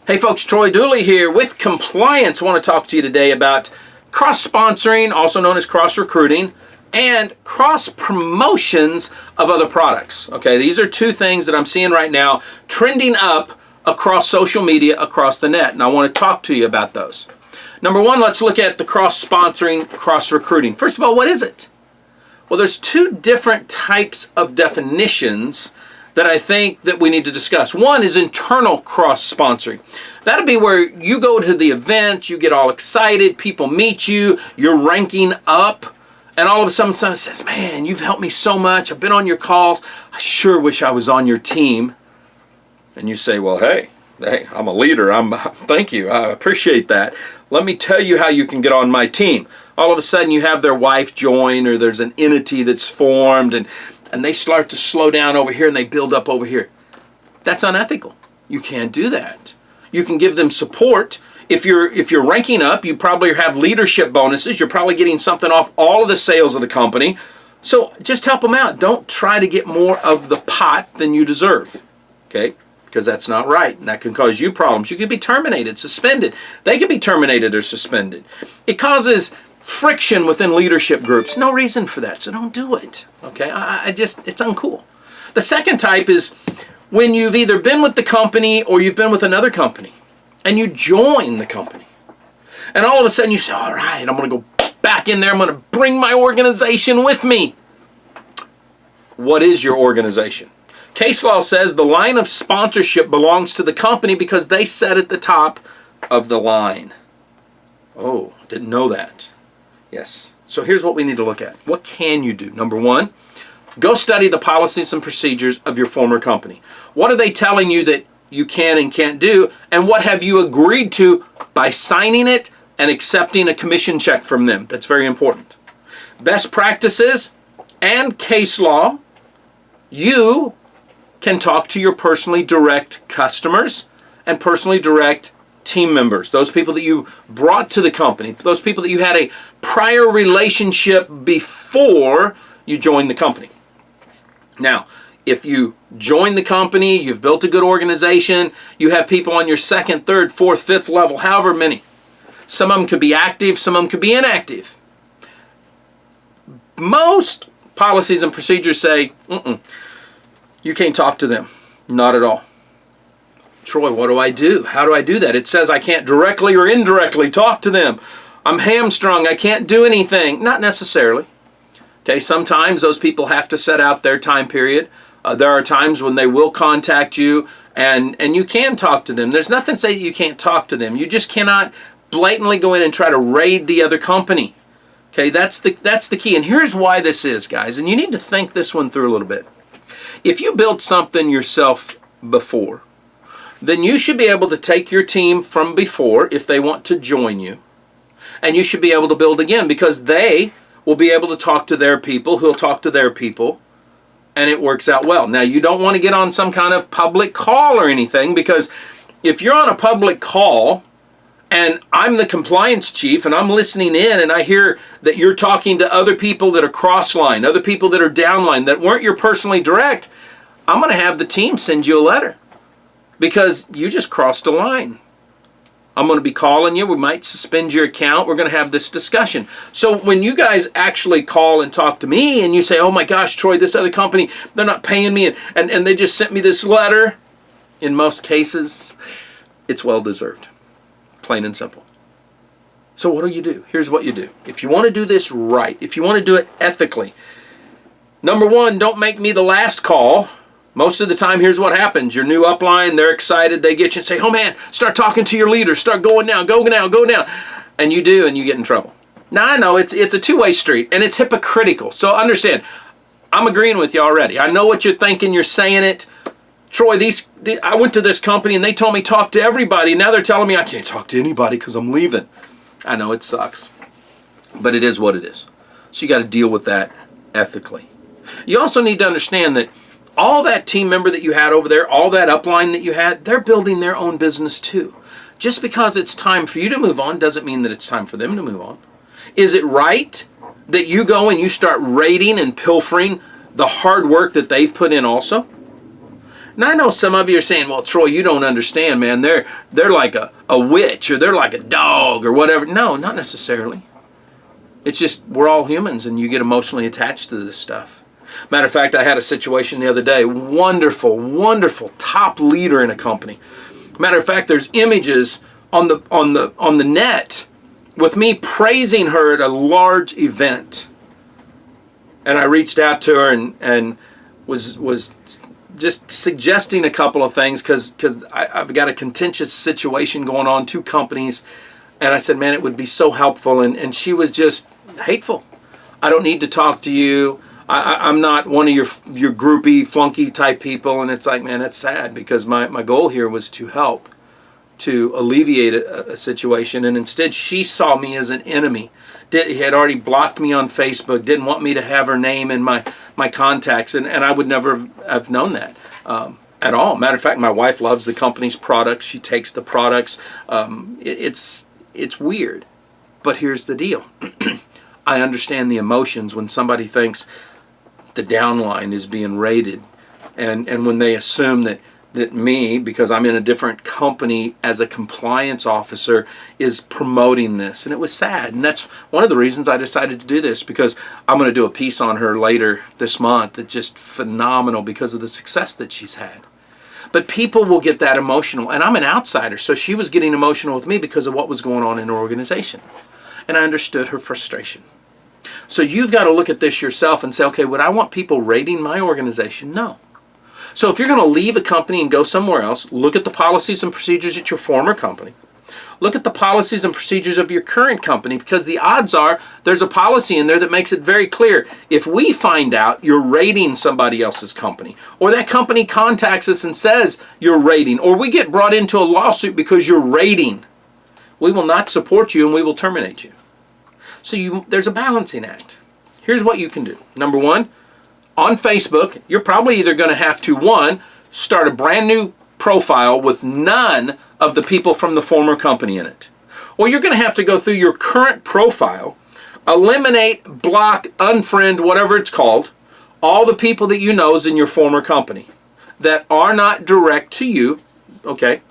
Hey folks, Troy Dooley here with Compliance. I want to talk to you today about cross-sponsoring, also known as cross-recruiting, and cross-promotions of other products. Okay, these are two things that I'm seeing right now trending up across social media, across the net, and I want to talk to you about those. Number one, let's look at the cross-sponsoring, cross-recruiting. First of all, what is it? Well, there's two different types of definitions that I think that we need to discuss. One is internal cross-sponsoring. That'll be where you go to the event, you get all excited, people meet you, you're ranking up, and all of a sudden someone says, man, you've helped me so much, I've been on your calls, I sure wish I was on your team. And you say, well, hey, I'm a leader, thank you, I appreciate that. Let me tell you how you can get on my team. All of a sudden you have their wife join, or there's an entity that's formed, and they start to slow down over here and they build up over here. That's unethical. You can't do that. You can give them support. If you're ranking up, you probably have leadership bonuses. You're probably getting something off all of the sales of the company. So just help them out. Don't try to get more of the pot than you deserve. Okay? Because that's not right. And that can cause you problems. You could be terminated, suspended. They could be terminated or suspended. It causes friction within leadership groups. No reason for that, so don't do it. Okay, it's uncool. The second type is when you've either been with the company or you've been with another company and you join the company. And all of a sudden you say, all right, I'm going to go back in there. I'm going to bring my organization with me. What is your organization? Case law says the line of sponsorship belongs to the company because they set at the top of the line. Oh, didn't know that. Yes. So here's what we need to look at. What can you do? Number one, go study the policies and procedures of your former company. What are they telling you that you can and can't do? And what have you agreed to by signing it and accepting a commission check from them? That's very important. Best practices and case law. You can talk to your personally direct customers and personally direct team members, those people that you brought to the company, those people that you had a prior relationship before you joined the company. Now, if you join the company, you've built a good organization, you have people on your second, third, fourth, fifth level, however many. Some of them could be active, some of them could be inactive. Most policies and procedures say, you can't talk to them. Not at all. Troy, what do I do? How do I do that? It says I can't directly or indirectly talk to them. I'm hamstrung. I can't do anything. Not necessarily. Okay, sometimes those people have to set out their time period. There are times when they will contact you and you can talk to them. There's nothing to say that you can't talk to them. You just cannot blatantly go in and try to raid the other company. Okay, that's the key. And here's why this is, guys. And you need to think this one through a little bit. If you built something yourself before, then you should be able to take your team from before if they want to join you. And you should be able to build again because they will be able to talk to their people who'll talk to their people, and it works out well. Now, you don't want to get on some kind of public call or anything, because if you're on a public call and I'm the compliance chief and I'm listening in and I hear that you're talking to other people that are cross-line, other people that are downline that weren't your personally direct, I'm going to have the team send you a letter. Because you just crossed a line. I'm going to be calling you. We might suspend your account. We're going to have this discussion. So when you guys actually call and talk to me and you say, oh my gosh, Troy, this other company, they're not paying me and they just sent me this letter, in most cases, it's well-deserved. Plain and simple. So what do? Here's what you do. If you want to do this right, if you want to do it ethically, number one, don't make me the last call. Most of the time, here's what happens. Your new upline, they're excited. They get you and say, oh man, start talking to your leader. Start going now, go now, go now. And you do, and you get in trouble. Now, I know it's a two-way street, and it's hypocritical. So understand, I'm agreeing with you already. I know what you're thinking. You're saying it. Troy, I went to this company, and they told me talk to everybody. Now they're telling me I can't talk to anybody because I'm leaving. I know it sucks, but it is what it is. So you got to deal with that ethically. You also need to understand that all that team member that you had over there, all that upline that you had, they're building their own business too. Just because it's time for you to move on doesn't mean that it's time for them to move on. Is it right that you go and you start raiding and pilfering the hard work that they've put in also? Now, I know some of you are saying, well, Troy, you don't understand, man. They're like a witch, or they're like a dog or whatever. No, not necessarily. It's just we're all humans, and you get emotionally attached to this stuff. Matter of fact, I had a situation the other day. Wonderful, wonderful top leader in a company. Matter of fact, there's images on the net with me praising her at a large event. And I reached out to her and was just suggesting a couple of things because I've got a contentious situation going on, 2 companies. And I said, man, it would be so helpful. And she was just hateful. I don't need to talk to you. I'm not one of your groupie, flunky type people. And it's like, man, that's sad because my goal here was to help, to alleviate a situation. And instead, she saw me as an enemy. He had already blocked me on Facebook, didn't want me to have her name in my contacts. And I would never have known that at all. Matter of fact, my wife loves the company's products. She takes the products. It's weird. But here's the deal. I understand the emotions when somebody thinks the downline is being raided, and when they assume that me, because I'm in a different company as a compliance officer, is promoting this. And it was sad. And that's one of the reasons I decided to do this, because I'm going to do a piece on her later this month that's just phenomenal because of the success that she's had. But people will get that emotional. And I'm an outsider, so she was getting emotional with me because of what was going on in her organization. And I understood her frustration. So you've got to look at this yourself and say, okay, would I want people raiding my organization? No. So if you're going to leave a company and go somewhere else, look at the policies and procedures at your former company. Look at the policies and procedures of your current company, because the odds are there's a policy in there that makes it very clear. If we find out you're raiding somebody else's company, or that company contacts us and says you're raiding, or we get brought into a lawsuit because you're raiding, we will not support you and we will terminate you. So there's a balancing act. Here's what you can do. Number one, on Facebook, you're probably either going to have to, 1, start a brand new profile with none of the people from the former company in it. Or you're going to have to go through your current profile, eliminate, block, unfriend, whatever it's called, all the people that you know is in your former company that are not direct to you, okay?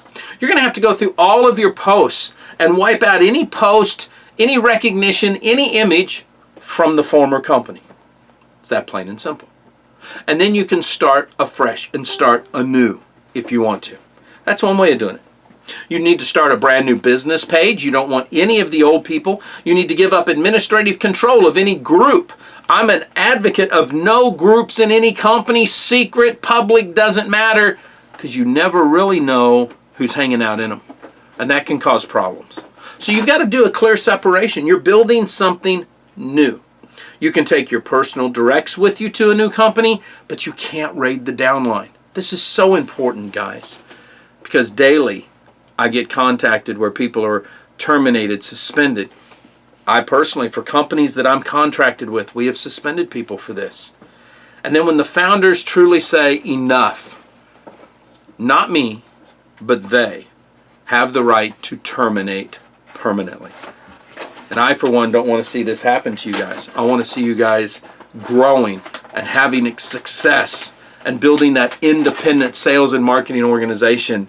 You're going to have to go through all of your posts and wipe out any post, any recognition, any image from the former company. It's that plain and simple. And then you can start afresh and start anew if you want to. That's one way of doing it. You need to start a brand new business page. You don't want any of the old people. You need to give up administrative control of any group. I'm an advocate of no groups in any company, secret, public, doesn't matter, because you never really know who's hanging out in them. And that can cause problems. So you've got to do a clear separation. You're building something new. You can take your personal directs with you to a new company, but you can't raid the downline. This is so important, guys, because daily I get contacted where people are terminated, suspended. I personally, for companies that I'm contracted with, we have suspended people for this. And then when the founders truly say enough, not me, but they have the right to terminate permanently. And I, for one, don't want to see this happen to you guys. I want to see you guys growing and having success and building that independent sales and marketing organization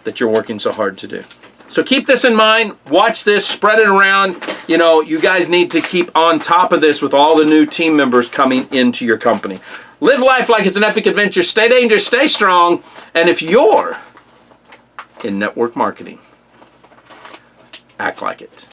that you're working so hard to do. So keep this in mind. Watch this. Spread it around. You know, you guys need to keep on top of this with all the new team members coming into your company. Live life like it's an epic adventure. Stay dangerous. Stay strong. And if you're in network marketing, act like it.